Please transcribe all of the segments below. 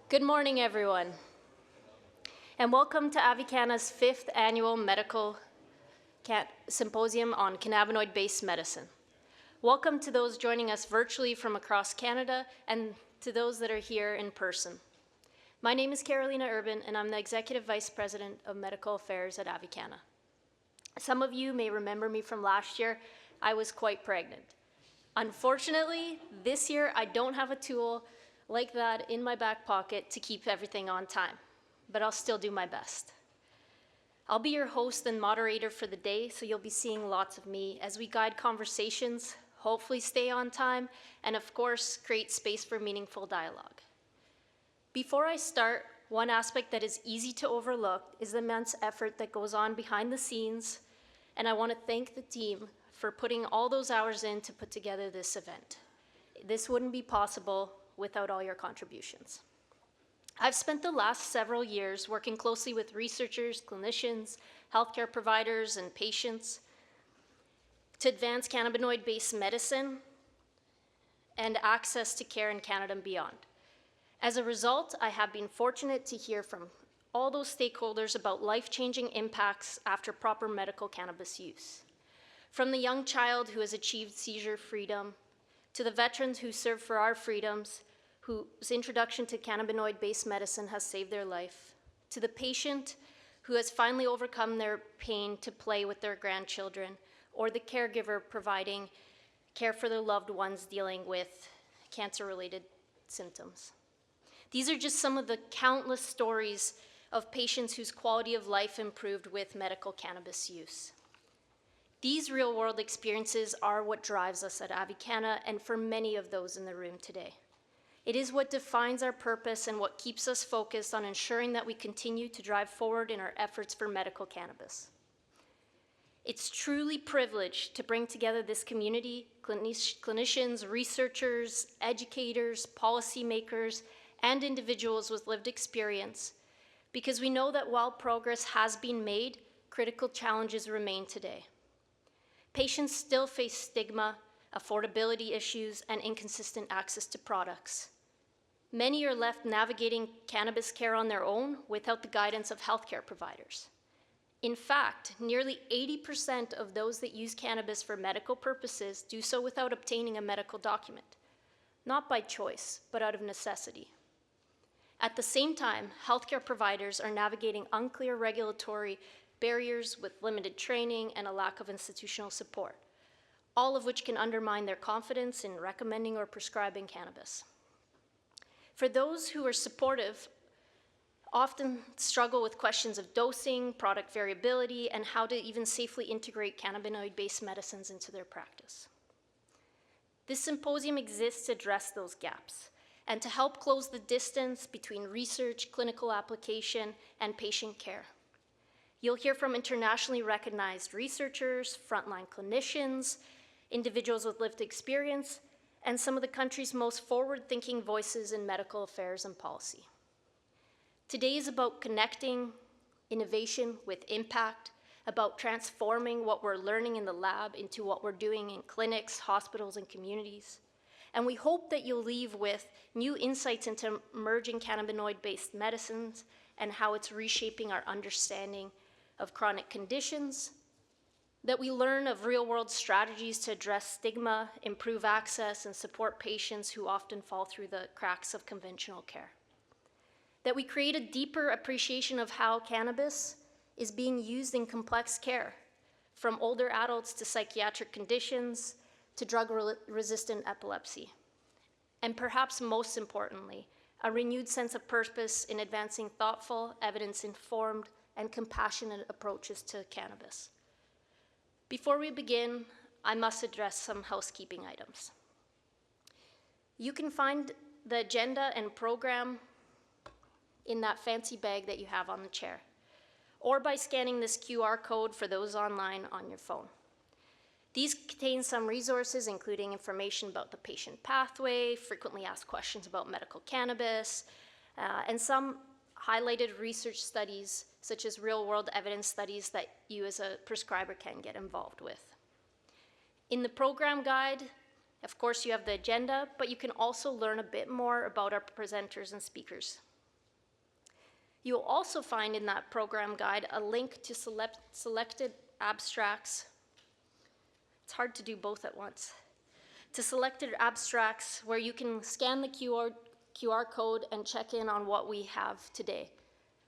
Good morning, everyone, and welcome to Avicanna's 5th Annual Medical Symposium on Cannabinoid-Based Medicine. Welcome to those joining us virtually from across Canada and to those that are here in person. My name is Karolina, and I'm the Executive Vice President of Medical Affairs at Avicanna. Some of you may remember me from last year. I was quite pregnant. Unfortunately, this year I don't have a tool like that in my back pocket to keep everything on time, but I'll still do my best. I'll be your host and moderator for the day, so you'll be seeing lots of me as we guide conversations, hopefully stay on time, and of course, create space for meaningful dialogue. Before I start, one aspect that is easy to overlook is the immense effort that goes on behind the scenes, and I want to thank the team for putting all those hours in to put together this event. This wouldn't be possible without all your contributions. I've spent the last several years working closely with researchers, clinicians, healthcare providers, and patients to advance cannabinoid-based medicine and access to care in Canada and beyond. As a result, I have been fortunate to hear from all those stakeholders about life-changing impacts after proper medical cannabis use. From the young child who has achieved seizure freedom, to the veterans who serve for our freedoms, whose introduction to cannabinoid-based medicine has saved their life, to the patient who has finally overcome their pain to play with their grandchildren, or the caregiver providing care for their loved ones dealing with cancer-related symptoms. These are just some of the countless stories of patients whose quality of life improved with medical cannabis use. These real-world experiences are what drives us at Avicanna and for many of those in the room today. It is what defines our purpose and what keeps us focused on ensuring that we continue to drive forward in our efforts for medical cannabis. It's truly privileged to bring together this community, clinicians, researchers, educators, policymakers, and individuals with lived experience, because we know that while progress has been made, critical challenges remain today. Patients still face stigma, affordability issues, and inconsistent access to products. Many are left navigating cannabis care on their own without the guidance of healthcare providers. In fact, nearly 80% of those that use cannabis for medical purposes do so without obtaining a medical document, not by choice, but out of necessity. At the same time, healthcare providers are navigating unclear regulatory barriers with limited training and a lack of institutional support, all of which can undermine their confidence in recommending or prescribing cannabis. For those who are supportive, often struggle with questions of dosing, product variability, and how to even safely integrate cannabinoid-based medicines into their practice. This symposium exists to address those gaps and to help close the distance between research, clinical application, and patient care. You'll hear from internationally recognized researchers, frontline clinicians, individuals with lived experience, and some of the country's most forward-thinking voices in medical affairs and policy. Today is about connecting innovation with impact, about transforming what we're learning in the lab into what we're doing in clinics, hospitals, and communities. And we hope that you'll leave with new insights into emerging cannabinoid-based medicines and how it's reshaping our understanding of chronic conditions, that we learn of real-world strategies to address stigma, improve access, and support patients who often fall through the cracks of conventional care. That we create a deeper appreciation of how cannabis is being used in complex care, from older adults to psychiatric conditions to drug-resistant epilepsy. And perhaps most importantly, a renewed sense of purpose in advancing thoughtful, evidence-informed, and compassionate approaches to cannabis. Before we begin, I must address some housekeeping items. You can find the agenda and program in that fancy bag that you have on the chair, or by scanning this QR code for those online on your phone. These contain some resources, including information about the patient pathway, frequently asked questions about medical cannabis, and some highlighted research studies, such as real-world evidence studies that you as a prescriber can get involved with. In the program guide, of course, you have the agenda, but you can also learn a bit more about our presenters and speakers. You'll also find in that program guide a link to selected abstracts. It's hard to do both at once. To selected abstracts where you can scan the QR code and check in on what we have today.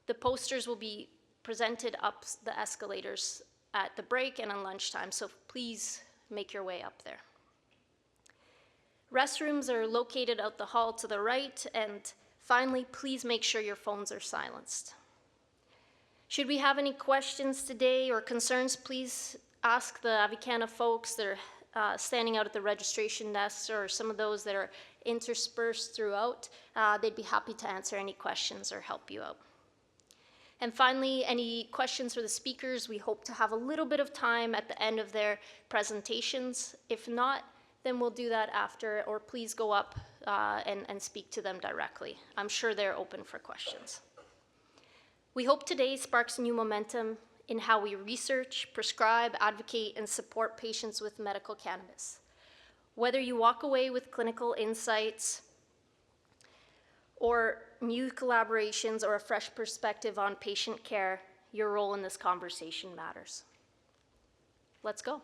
The posters will be presented up the escalators at the break and on lunchtime, so please make your way up there. Restrooms are located out the hall to the right, and finally, please make sure your phones are silenced. Should we have any questions today or concerns, please ask the Avicanna folks that are standing out at the registration desks, or some of those that are interspersed throughout. They'd be happy to answer any questions or help you out. And finally, any questions for the speakers? We hope to have a little bit of time at the end of their presentations. If not, then we'll do that after, or please go up and speak to them directly. I'm sure they're open for questions. We hope today sparks new momentum in how we research, prescribe, advocate, and support patients with medical cannabis. Whether you walk away with clinical insights or new collaborations or a fresh perspective on patient care, your role in this conversation matters. Let's go.